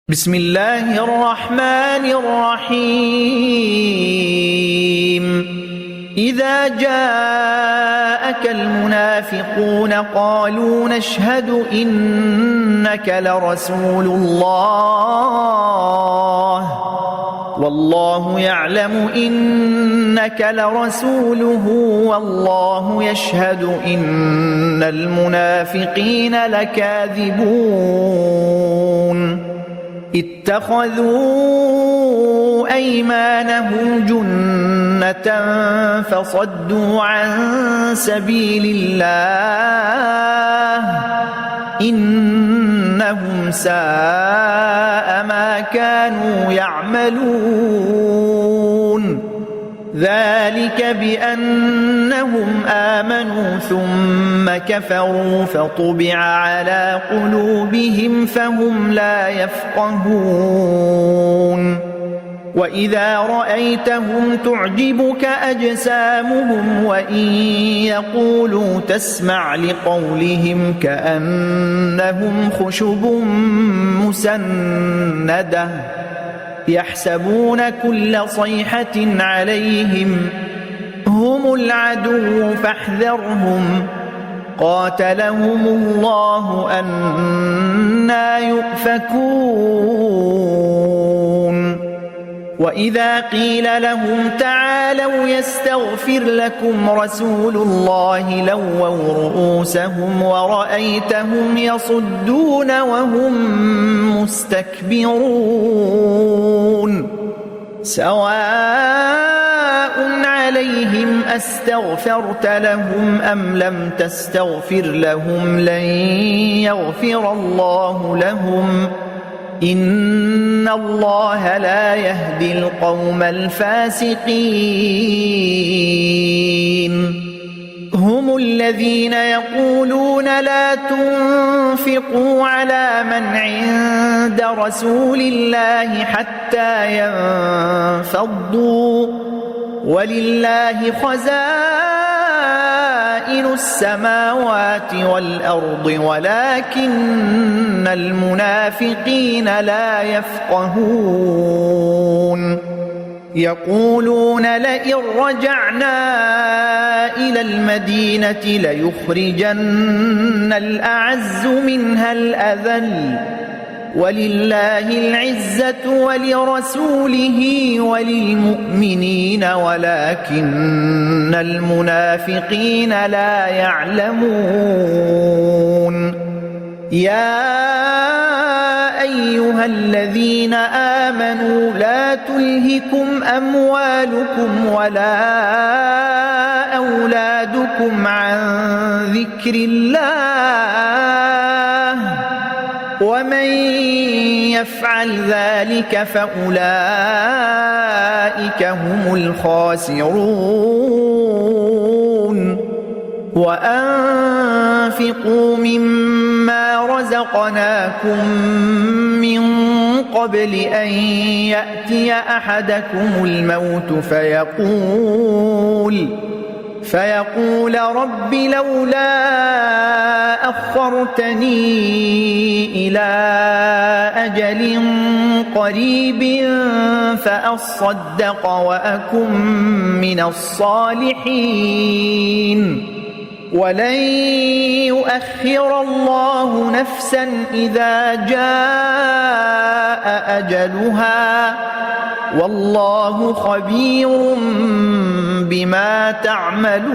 بسم الله الرحمن الرحيم إذا جاءك المنافقون قالوا نشهد إنك لرسول الله والله يعلم إنك لرسوله والله يشهد إن المنافقين لكاذبون اتخذوا أيمانهم جنة فصدوا عن سبيل الله إنهم ساء ما كانوا يعملون ذلك بأنهم آمنوا ثم كفروا فطبع على قلوبهم فهم لا يفقهون وإذا رأيتهم تعجبك أجسامهم وإن يقولوا تسمع لقولهم كأنهم خشب مسندة يحسبون كل صيحة عليهم هم العدو فاحذرهم قاتلهم الله أنى يؤفكون وإذا قيل لهم تعالوا يستغفر لكم رسول الله لووا رؤوسهم ورأيتهم يصدون وهم مستكبرون سواء عليهم أستغفرت لهم أم لم تستغفر لهم لن يغفر الله لهم إن الله لا يهدي القوم الفاسقين هم الذين يقولون لا تنفقوا على من عند رسول الله حتى ينفضوا ولله خزائن السماوات والأرض ولكن المنافقين لا يفقهون يقولون لئن رجعنا إلى المدينة ليخرجن الأعز منها الأذل ولله العزة ولرسوله وللمؤمنين ولكن المنافقين لا يعلمون يا أيها الذين آمنوا لا تلهكم أموالكم ولا أولادكم عن ذكر الله ومن يفعل ذلك فأولئك هم الخاسرون وأنفقوا مما رزقناكم من قبل أن يأتي أحدكم الموت فيقول رب لولا أخرتني إلى أجل قريب فأصدق وأكن من الصالحين ولن يؤخر الله نفسا إذا جاء أجلها والله خبير بما تعملون